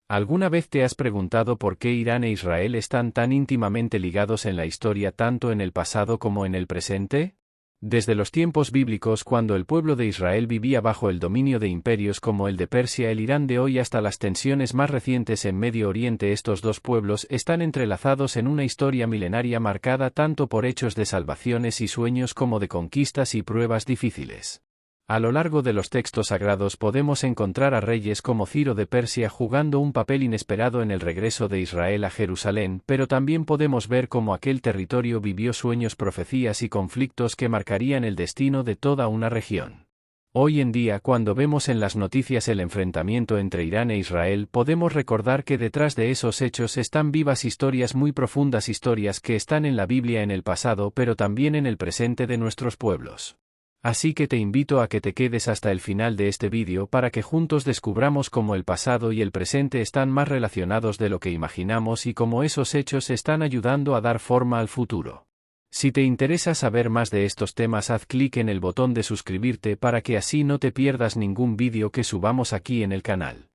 ¿Alguna vez te has preguntado por qué Irán e Israel están tan íntimamente ligados en la historia tanto en el pasado como en el presente? Desde los tiempos bíblicos, cuando el pueblo de Israel vivía bajo el dominio de imperios como el de Persia, el Irán de hoy, hasta las tensiones más recientes en Medio Oriente, estos dos pueblos están entrelazados en una historia milenaria marcada tanto por hechos de salvaciones y sueños como de conquistas y pruebas difíciles. A lo largo de los textos sagrados podemos encontrar a reyes como Ciro de Persia jugando un papel inesperado en el regreso de Israel a Jerusalén, pero también podemos ver cómo aquel territorio vivió sueños, profecías y conflictos que marcarían el destino de toda una región. Hoy en día, cuando vemos en las noticias el enfrentamiento entre Irán e Israel, podemos recordar que detrás de esos hechos están vivas historias muy profundas, historias que están en la Biblia en el pasado pero también en el presente de nuestros pueblos. Así que te invito a que te quedes hasta el final de este vídeo para que juntos descubramos cómo el pasado y el presente están más relacionados de lo que imaginamos y cómo esos hechos están ayudando a dar forma al futuro. Si te interesa saber más de estos temas, haz clic en el botón de suscribirte para que así no te pierdas ningún vídeo que subamos aquí en el canal.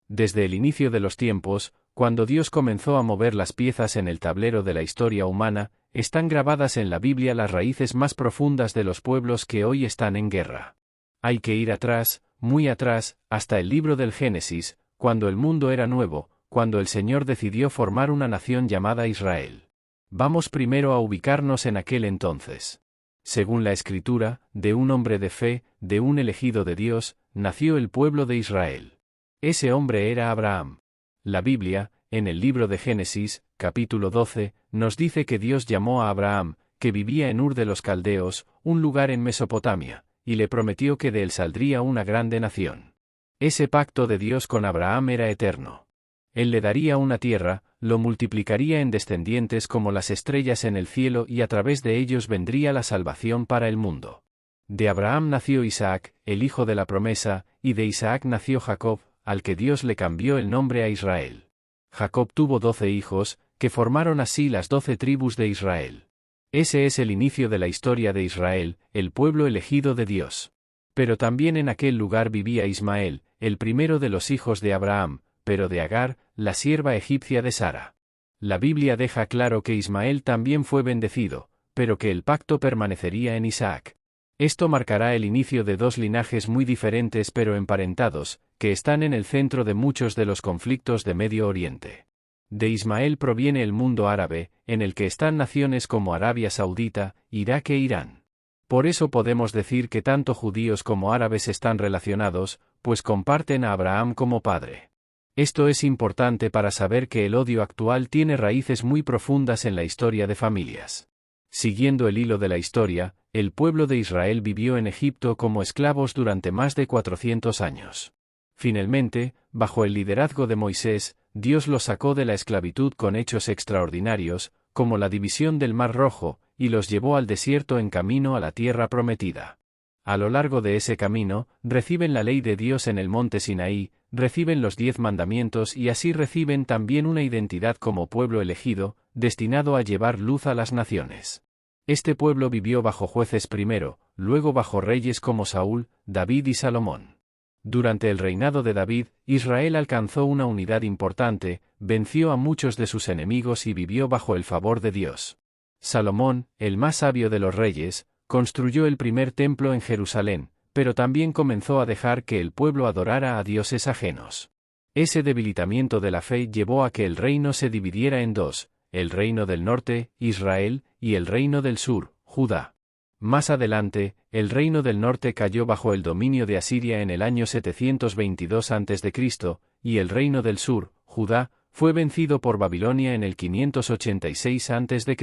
Desde el inicio de los tiempos, cuando Dios comenzó a mover las piezas en el tablero de la historia humana, están grabadas en la Biblia las raíces más profundas de los pueblos que hoy están en guerra. Hay que ir atrás, muy atrás, hasta el libro del Génesis, cuando el mundo era nuevo, cuando el Señor decidió formar una nación llamada Israel. Vamos primero a ubicarnos en aquel entonces. Según la Escritura, de un hombre de fe, de un elegido de Dios, nació el pueblo de Israel. Ese hombre era Abraham. La Biblia, en el libro de Génesis, capítulo 12, nos dice que Dios llamó a Abraham, que vivía en Ur de los Caldeos, un lugar en Mesopotamia, y le prometió que de él saldría una grande nación. Ese pacto de Dios con Abraham era eterno. Él le daría una tierra, lo multiplicaría en descendientes como las estrellas en el cielo y a través de ellos vendría la salvación para el mundo. De Abraham nació Isaac, el hijo de la promesa, y de Isaac nació Jacob, al que Dios le cambió el nombre a Israel. Jacob tuvo 12 hijos, que formaron así las 12 tribus de Israel. Ese es el inicio de la historia de Israel, el pueblo elegido de Dios. Pero también en aquel lugar vivía Ismael, el primero de los hijos de Abraham, pero de Agar, la sierva egipcia de Sara. La Biblia deja claro que Ismael también fue bendecido, pero que el pacto permanecería en Isaac. Esto marcará el inicio de dos linajes muy diferentes pero emparentados, que están en el centro de muchos de los conflictos de Medio Oriente. De Ismael proviene el mundo árabe, en el que están naciones como Arabia Saudita, Irak e Irán. Por eso podemos decir que tanto judíos como árabes están relacionados, pues comparten a Abraham como padre. Esto es importante para saber que el odio actual tiene raíces muy profundas en la historia de familias. Siguiendo el hilo de la historia, el pueblo de Israel vivió en Egipto como esclavos durante más de 400 años. Finalmente, bajo el liderazgo de Moisés, Dios los sacó de la esclavitud con hechos extraordinarios, como la división del Mar Rojo, y los llevó al desierto en camino a la tierra prometida. A lo largo de ese camino, reciben la ley de Dios en el monte Sinaí, reciben los 10 mandamientos y así reciben también una identidad como pueblo elegido, destinado a llevar luz a las naciones. Este pueblo vivió bajo jueces primero, luego bajo reyes como Saúl, David y Salomón. Durante el reinado de David, Israel alcanzó una unidad importante, venció a muchos de sus enemigos y vivió bajo el favor de Dios. Salomón, el más sabio de los reyes, construyó el primer templo en Jerusalén, pero también comenzó a dejar que el pueblo adorara a dioses ajenos. Ese debilitamiento de la fe llevó a que el reino se dividiera en dos, el reino del norte, Israel, y el reino del sur, Judá. Más adelante, el reino del norte cayó bajo el dominio de Asiria en el año 722 a.C., y el reino del sur, Judá, fue vencido por Babilonia en el 586 a.C.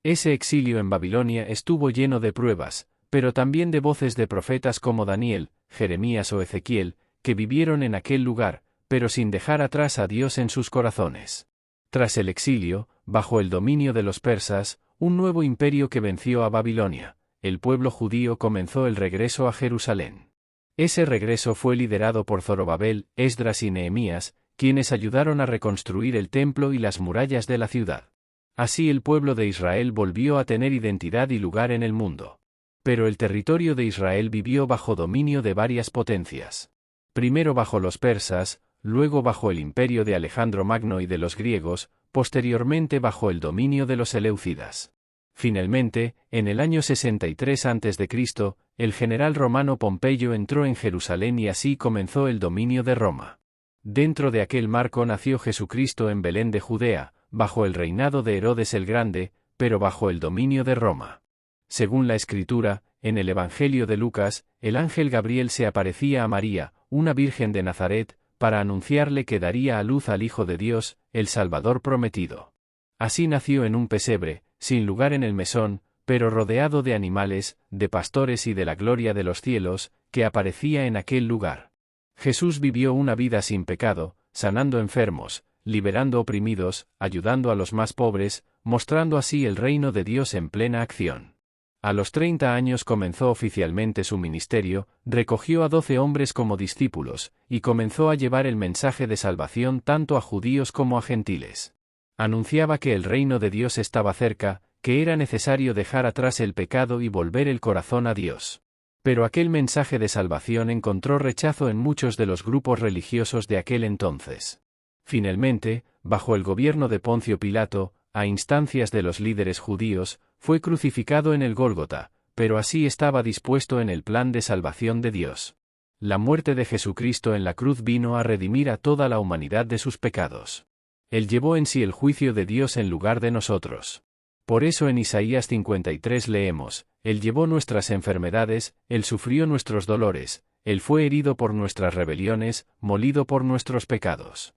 Ese exilio en Babilonia estuvo lleno de pruebas, pero también de voces de profetas como Daniel, Jeremías o Ezequiel, que vivieron en aquel lugar, pero sin dejar atrás a Dios en sus corazones. Tras el exilio, bajo el dominio de los persas, un nuevo imperio que venció a Babilonia, el pueblo judío comenzó el regreso a Jerusalén. Ese regreso fue liderado por Zorobabel, Esdras y Nehemías, quienes ayudaron a reconstruir el templo y las murallas de la ciudad. Así el pueblo de Israel volvió a tener identidad y lugar en el mundo. Pero el territorio de Israel vivió bajo dominio de varias potencias. Primero bajo los persas, luego bajo el imperio de Alejandro Magno y de los griegos, posteriormente bajo el dominio de los seleucidas. Finalmente, en el año 63 a.C., el general romano Pompeyo entró en Jerusalén y así comenzó el dominio de Roma. Dentro de aquel marco nació Jesucristo en Belén de Judea, bajo el reinado de Herodes el Grande, pero bajo el dominio de Roma. Según la Escritura, en el Evangelio de Lucas, el ángel Gabriel se aparecía a María, una virgen de Nazaret, para anunciarle que daría a luz al Hijo de Dios, el Salvador prometido. Así nació en un pesebre, sin lugar en el mesón, pero rodeado de animales, de pastores y de la gloria de los cielos, que aparecía en aquel lugar. Jesús vivió una vida sin pecado, sanando enfermos, liberando oprimidos, ayudando a los más pobres, mostrando así el reino de Dios en plena acción. A los 30 años comenzó oficialmente su ministerio, recogió a 12 hombres como discípulos, y comenzó a llevar el mensaje de salvación tanto a judíos como a gentiles. Anunciaba que el reino de Dios estaba cerca, que era necesario dejar atrás el pecado y volver el corazón a Dios. Pero aquel mensaje de salvación encontró rechazo en muchos de los grupos religiosos de aquel entonces. Finalmente, bajo el gobierno de Poncio Pilato, a instancias de los líderes judíos, fue crucificado en el Gólgota, pero así estaba dispuesto en el plan de salvación de Dios. La muerte de Jesucristo en la cruz vino a redimir a toda la humanidad de sus pecados. Él llevó en sí el juicio de Dios en lugar de nosotros. Por eso en Isaías 53 leemos, Él llevó nuestras enfermedades, Él sufrió nuestros dolores, Él fue herido por nuestras rebeliones, molido por nuestros pecados.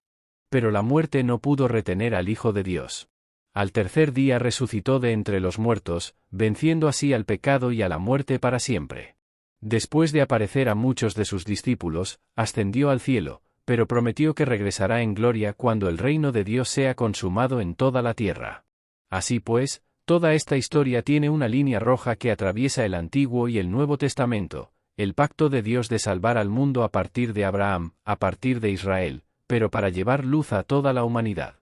Pero la muerte no pudo retener al Hijo de Dios. Al tercer día resucitó de entre los muertos, venciendo así al pecado y a la muerte para siempre. Después de aparecer a muchos de sus discípulos, ascendió al cielo, pero prometió que regresará en gloria cuando el reino de Dios sea consumado en toda la tierra. Así pues, toda esta historia tiene una línea roja que atraviesa el Antiguo y el Nuevo Testamento, el pacto de Dios de salvar al mundo a partir de Abraham, a partir de Israel, pero para llevar luz a toda la humanidad.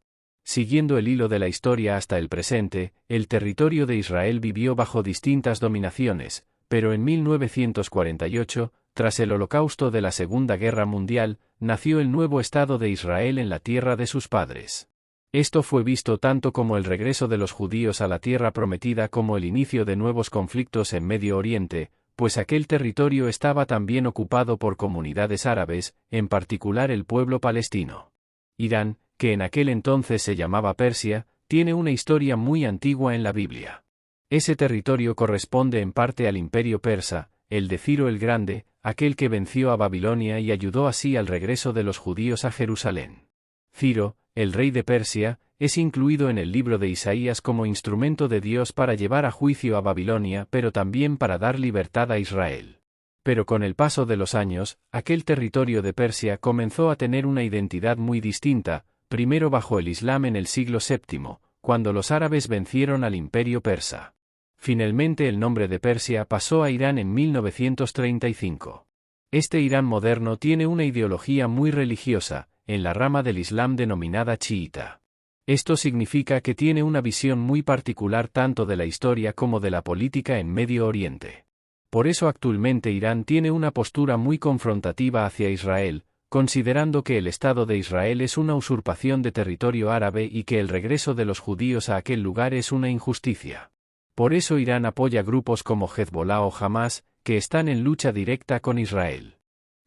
Siguiendo el hilo de la historia hasta el presente, el territorio de Israel vivió bajo distintas dominaciones, pero en 1948, tras el holocausto de la Segunda Guerra Mundial, nació el nuevo Estado de Israel en la tierra de sus padres. Esto fue visto tanto como el regreso de los judíos a la tierra prometida como el inicio de nuevos conflictos en Medio Oriente, pues aquel territorio estaba también ocupado por comunidades árabes, en particular el pueblo palestino. Irán, que en aquel entonces se llamaba Persia, tiene una historia muy antigua en la Biblia. Ese territorio corresponde en parte al imperio persa, el de Ciro el Grande, aquel que venció a Babilonia y ayudó así al regreso de los judíos a Jerusalén. Ciro, el rey de Persia, es incluido en el libro de Isaías como instrumento de Dios para llevar a juicio a Babilonia pero también para dar libertad a Israel. Pero con el paso de los años, aquel territorio de Persia comenzó a tener una identidad muy distinta, primero bajo el Islam en el siglo VII, cuando los árabes vencieron al imperio persa. Finalmente el nombre de Persia pasó a Irán en 1935. Este Irán moderno tiene una ideología muy religiosa, en la rama del Islam denominada chiita. Esto significa que tiene una visión muy particular tanto de la historia como de la política en Medio Oriente. Por eso actualmente Irán tiene una postura muy confrontativa hacia Israel, considerando que el Estado de Israel es una usurpación de territorio árabe y que el regreso de los judíos a aquel lugar es una injusticia. Por eso Irán apoya grupos como Hezbollah o Hamás, que están en lucha directa con Israel.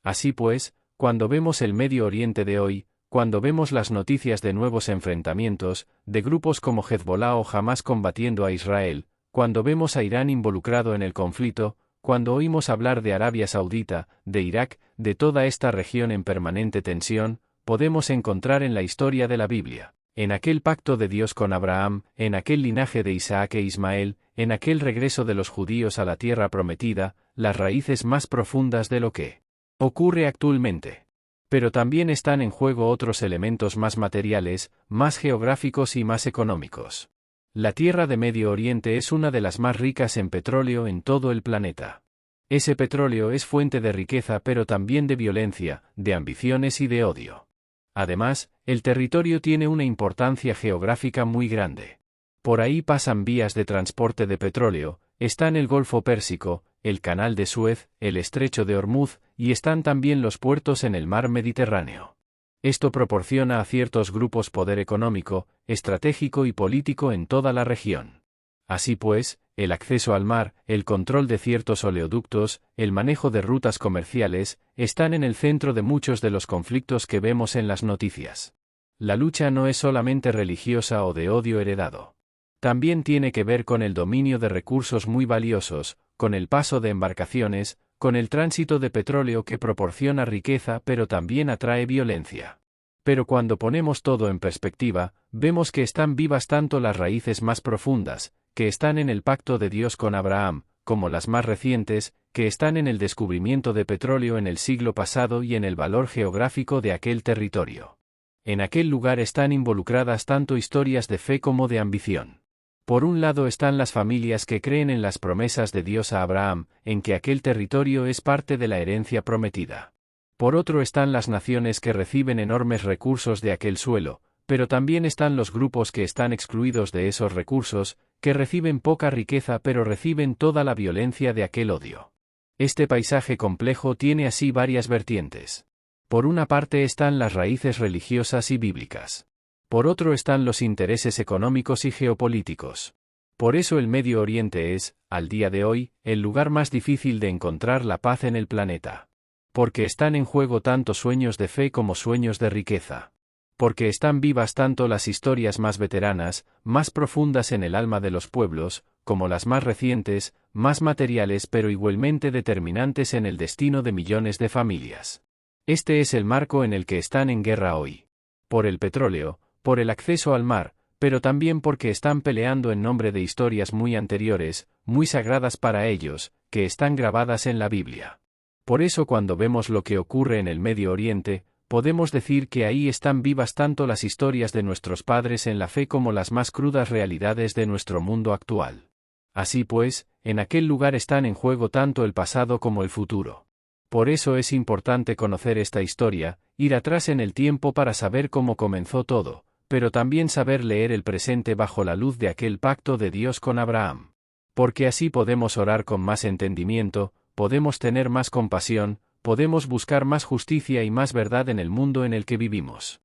Así pues, cuando vemos el Medio Oriente de hoy, cuando vemos las noticias de nuevos enfrentamientos, de grupos como Hezbollah o Hamás combatiendo a Israel, cuando vemos a Irán involucrado en el conflicto, cuando oímos hablar de Arabia Saudita, de Irak, de toda esta región en permanente tensión, podemos encontrar en la historia de la Biblia, en aquel pacto de Dios con Abraham, en aquel linaje de Isaac e Ismael, en aquel regreso de los judíos a la tierra prometida, las raíces más profundas de lo que ocurre actualmente. Pero también están en juego otros elementos más materiales, más geográficos y más económicos. La tierra de Medio Oriente es una de las más ricas en petróleo en todo el planeta. Ese petróleo es fuente de riqueza pero también de violencia, de ambiciones y de odio. Además, el territorio tiene una importancia geográfica muy grande. Por ahí pasan vías de transporte de petróleo, están el Golfo Pérsico, el Canal de Suez, el Estrecho de Hormuz, y están también los puertos en el mar Mediterráneo. Esto proporciona a ciertos grupos poder económico, estratégico y político en toda la región. Así pues, el acceso al mar, el control de ciertos oleoductos, el manejo de rutas comerciales, están en el centro de muchos de los conflictos que vemos en las noticias. La lucha no es solamente religiosa o de odio heredado. También tiene que ver con el dominio de recursos muy valiosos, con el paso de embarcaciones, con el tránsito de petróleo que proporciona riqueza pero también atrae violencia. Pero cuando ponemos todo en perspectiva, vemos que están vivas tanto las raíces más profundas, que están en el pacto de Dios con Abraham, como las más recientes, que están en el descubrimiento de petróleo en el siglo pasado y en el valor geográfico de aquel territorio. En aquel lugar están involucradas tanto historias de fe como de ambición. Por un lado están las familias que creen en las promesas de Dios a Abraham, en que aquel territorio es parte de la herencia prometida. Por otro están las naciones que reciben enormes recursos de aquel suelo, pero también están los grupos que están excluidos de esos recursos, que reciben poca riqueza pero reciben toda la violencia de aquel odio. Este paisaje complejo tiene así varias vertientes. Por una parte están las raíces religiosas y bíblicas. Por otro están los intereses económicos y geopolíticos. Por eso el Medio Oriente es, al día de hoy, el lugar más difícil de encontrar la paz en el planeta. Porque están en juego tanto sueños de fe como sueños de riqueza. Porque están vivas tanto las historias más veteranas, más profundas en el alma de los pueblos, como las más recientes, más materiales pero igualmente determinantes en el destino de millones de familias. Este es el marco en el que están en guerra hoy. Por el petróleo, por el acceso al mar, pero también porque están peleando en nombre de historias muy anteriores, muy sagradas para ellos, que están grabadas en la Biblia. Por eso cuando vemos lo que ocurre en el Medio Oriente, podemos decir que ahí están vivas tanto las historias de nuestros padres en la fe como las más crudas realidades de nuestro mundo actual. Así pues, en aquel lugar están en juego tanto el pasado como el futuro. Por eso es importante conocer esta historia, ir atrás en el tiempo para saber cómo comenzó todo, pero también saber leer el presente bajo la luz de aquel pacto de Dios con Abraham. Porque así podemos orar con más entendimiento, podemos tener más compasión, podemos buscar más justicia y más verdad en el mundo en el que vivimos.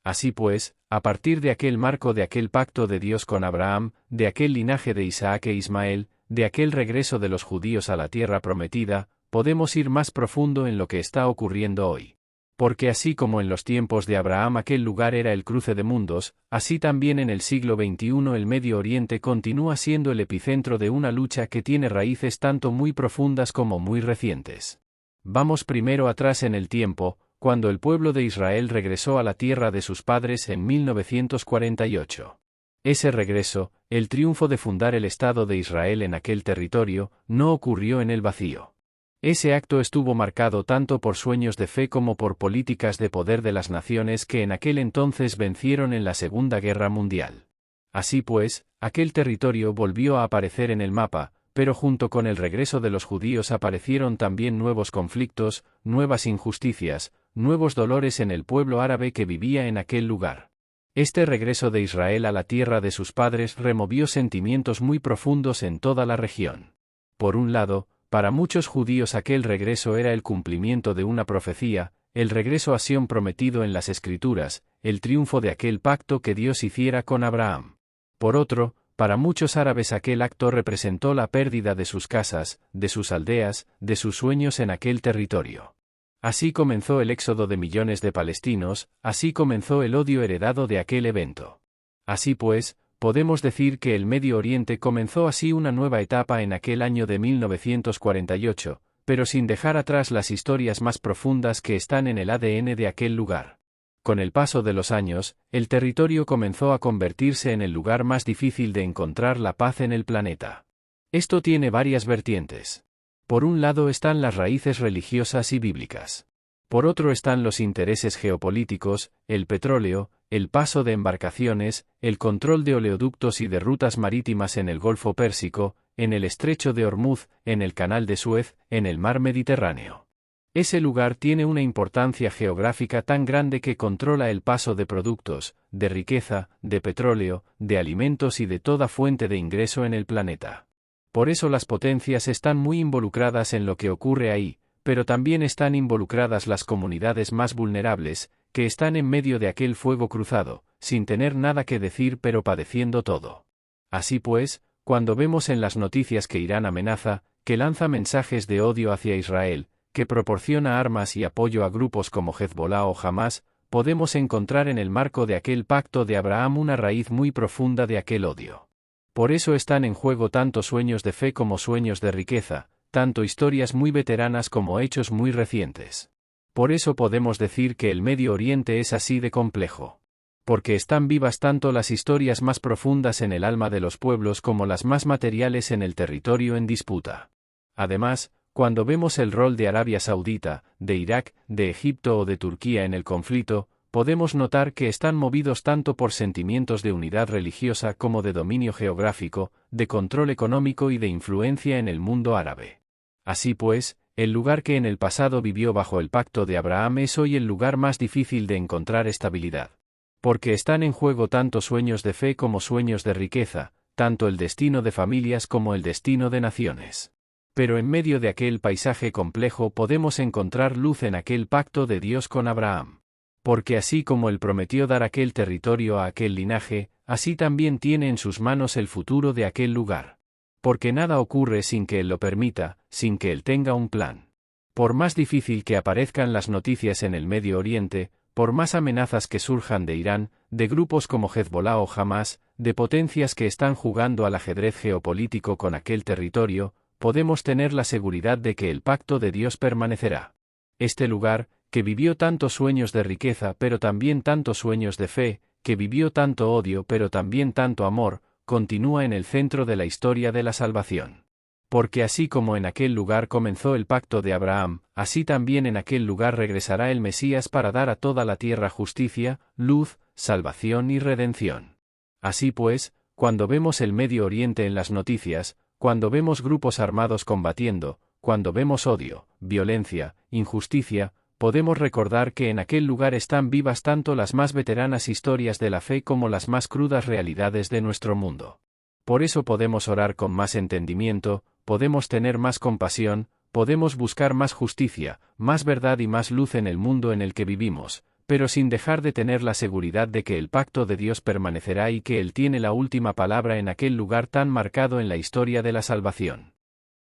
Así pues, a partir de aquel marco de aquel pacto de Dios con Abraham, de aquel linaje de Isaac e Ismael, de aquel regreso de los judíos a la tierra prometida, podemos ir más profundo en lo que está ocurriendo hoy. Porque así como en los tiempos de Abraham aquel lugar era el cruce de mundos, así también en el siglo XXI el Medio Oriente continúa siendo el epicentro de una lucha que tiene raíces tanto muy profundas como muy recientes. Vamos primero atrás en el tiempo, cuando el pueblo de Israel regresó a la tierra de sus padres en 1948. Ese regreso, el triunfo de fundar el Estado de Israel en aquel territorio, no ocurrió en el vacío. Ese acto estuvo marcado tanto por sueños de fe como por políticas de poder de las naciones que en aquel entonces vencieron en la Segunda Guerra Mundial. Así pues, aquel territorio volvió a aparecer en el mapa, pero junto con el regreso de los judíos aparecieron también nuevos conflictos, nuevas injusticias, nuevos dolores en el pueblo árabe que vivía en aquel lugar. Este regreso de Israel a la tierra de sus padres removió sentimientos muy profundos en toda la región. Por un lado, para muchos judíos aquel regreso era el cumplimiento de una profecía, el regreso a Sión prometido en las Escrituras, el triunfo de aquel pacto que Dios hiciera con Abraham. Por otro, para muchos árabes aquel acto representó la pérdida de sus casas, de sus aldeas, de sus sueños en aquel territorio. Así comenzó el éxodo de millones de palestinos, así comenzó el odio heredado de aquel evento. Así pues, podemos decir que el Medio Oriente comenzó así una nueva etapa en aquel año de 1948, pero sin dejar atrás las historias más profundas que están en el ADN de aquel lugar. Con el paso de los años, el territorio comenzó a convertirse en el lugar más difícil de encontrar la paz en el planeta. Esto tiene varias vertientes. Por un lado están las raíces religiosas y bíblicas. Por otro están los intereses geopolíticos, el petróleo, el paso de embarcaciones, el control de oleoductos y de rutas marítimas en el Golfo Pérsico, en el Estrecho de Hormuz, en el Canal de Suez, en el Mar Mediterráneo. Ese lugar tiene una importancia geográfica tan grande que controla el paso de productos, de riqueza, de petróleo, de alimentos y de toda fuente de ingreso en el planeta. Por eso las potencias están muy involucradas en lo que ocurre ahí, pero también están involucradas las comunidades más vulnerables, que están en medio de aquel fuego cruzado, sin tener nada que decir pero padeciendo todo. Así pues, cuando vemos en las noticias que Irán amenaza, que lanza mensajes de odio hacia Israel, que proporciona armas y apoyo a grupos como Hezbollah o Hamás, podemos encontrar en el marco de aquel pacto de Abraham una raíz muy profunda de aquel odio. Por eso están en juego tanto sueños de fe como sueños de riqueza, tanto historias muy veteranas como hechos muy recientes. Por eso podemos decir que el Medio Oriente es así de complejo. Porque están vivas tanto las historias más profundas en el alma de los pueblos como las más materiales en el territorio en disputa. Además, cuando vemos el rol de Arabia Saudita, de Irak, de Egipto o de Turquía en el conflicto, podemos notar que están movidos tanto por sentimientos de unidad religiosa como de dominio geográfico, de control económico y de influencia en el mundo árabe. Así pues, el lugar que en el pasado vivió bajo el pacto de Abraham es hoy el lugar más difícil de encontrar estabilidad. Porque están en juego tanto sueños de fe como sueños de riqueza, tanto el destino de familias como el destino de naciones. Pero en medio de aquel paisaje complejo podemos encontrar luz en aquel pacto de Dios con Abraham. Porque así como él prometió dar aquel territorio a aquel linaje, así también tiene en sus manos el futuro de aquel lugar. Porque nada ocurre sin que él lo permita, sin que él tenga un plan. Por más difícil que aparezcan las noticias en el Medio Oriente, por más amenazas que surjan de Irán, de grupos como Hezbollah o Hamás, de potencias que están jugando al ajedrez geopolítico con aquel territorio, podemos tener la seguridad de que el pacto de Dios permanecerá. Este lugar, que vivió tantos sueños de riqueza pero también tantos sueños de fe, que vivió tanto odio pero también tanto amor, continúa en el centro de la historia de la salvación. Porque así como en aquel lugar comenzó el pacto de Abraham, así también en aquel lugar regresará el Mesías para dar a toda la tierra justicia, luz, salvación y redención. Así pues, cuando vemos el Medio Oriente en las noticias, cuando vemos grupos armados combatiendo, cuando vemos odio, violencia, injusticia, podemos recordar que en aquel lugar están vivas tanto las más veteranas historias de la fe como las más crudas realidades de nuestro mundo. Por eso podemos orar con más entendimiento, podemos tener más compasión, podemos buscar más justicia, más verdad y más luz en el mundo en el que vivimos, pero sin dejar de tener la seguridad de que el pacto de Dios permanecerá y que Él tiene la última palabra en aquel lugar tan marcado en la historia de la salvación.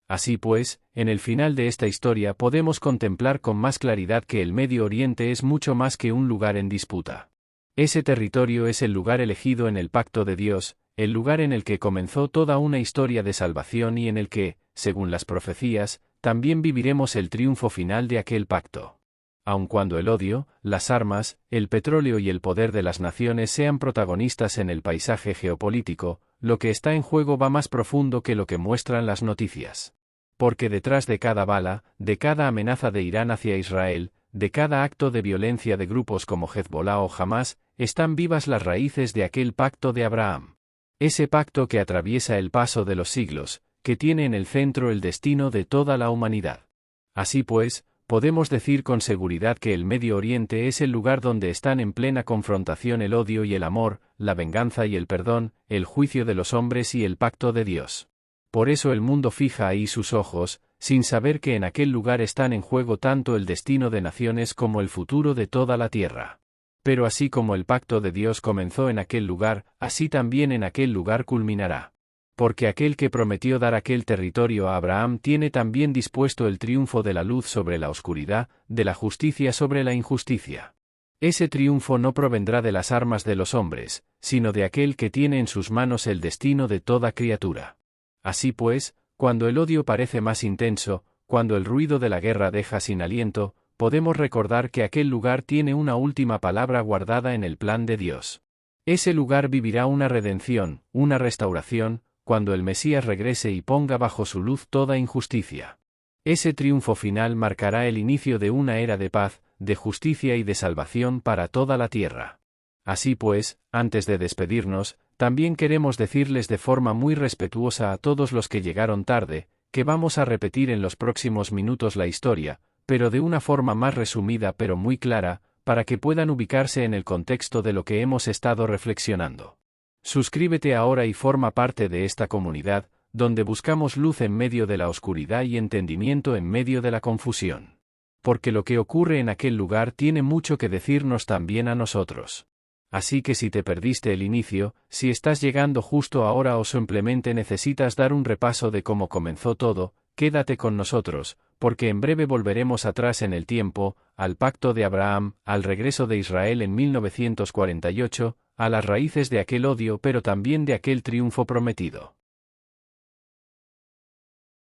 Así pues, en el final de esta historia podemos contemplar con más claridad que el Medio Oriente es mucho más que un lugar en disputa. Ese territorio es el lugar elegido en el pacto de Dios, el lugar en el que comenzó toda una historia de salvación y en el que, según las profecías, también viviremos el triunfo final de aquel pacto. Aun cuando el odio, las armas, el petróleo y el poder de las naciones sean protagonistas en el paisaje geopolítico, lo que está en juego va más profundo que lo que muestran las noticias. Porque detrás de cada bala, de cada amenaza de Irán hacia Israel, de cada acto de violencia de grupos como Hezbollah o Hamás, están vivas las raíces de aquel pacto de Abraham. Ese pacto que atraviesa el paso de los siglos, que tiene en el centro el destino de toda la humanidad. Así pues, podemos decir con seguridad que el Medio Oriente es el lugar donde están en plena confrontación el odio y el amor, la venganza y el perdón, el juicio de los hombres y el pacto de Dios. Por eso el mundo fija ahí sus ojos, sin saber que en aquel lugar están en juego tanto el destino de naciones como el futuro de toda la tierra. Pero así como el pacto de Dios comenzó en aquel lugar, así también en aquel lugar culminará. Porque aquel que prometió dar aquel territorio a Abraham tiene también dispuesto el triunfo de la luz sobre la oscuridad, de la justicia sobre la injusticia. Ese triunfo no provendrá de las armas de los hombres, sino de aquel que tiene en sus manos el destino de toda criatura. Así pues, cuando el odio parece más intenso, cuando el ruido de la guerra deja sin aliento, podemos recordar que aquel lugar tiene una última palabra guardada en el plan de Dios. Ese lugar vivirá una redención, una restauración, cuando el Mesías regrese y ponga bajo su luz toda injusticia. Ese triunfo final marcará el inicio de una era de paz, de justicia y de salvación para toda la tierra. Así pues, antes de despedirnos, también queremos decirles de forma muy respetuosa a todos los que llegaron tarde, que vamos a repetir en los próximos minutos la historia, pero de una forma más resumida pero muy clara, para que puedan ubicarse en el contexto de lo que hemos estado reflexionando. Suscríbete ahora y forma parte de esta comunidad, donde buscamos luz en medio de la oscuridad y entendimiento en medio de la confusión. porque lo que ocurre en aquel lugar tiene mucho que decirnos también a nosotros. Así que si te perdiste el inicio, si estás llegando justo ahora o simplemente necesitas dar un repaso de cómo comenzó todo, quédate con nosotros, porque en breve volveremos atrás en el tiempo, al pacto de Abraham, al regreso de Israel en 1948, a las raíces de aquel odio pero también de aquel triunfo prometido.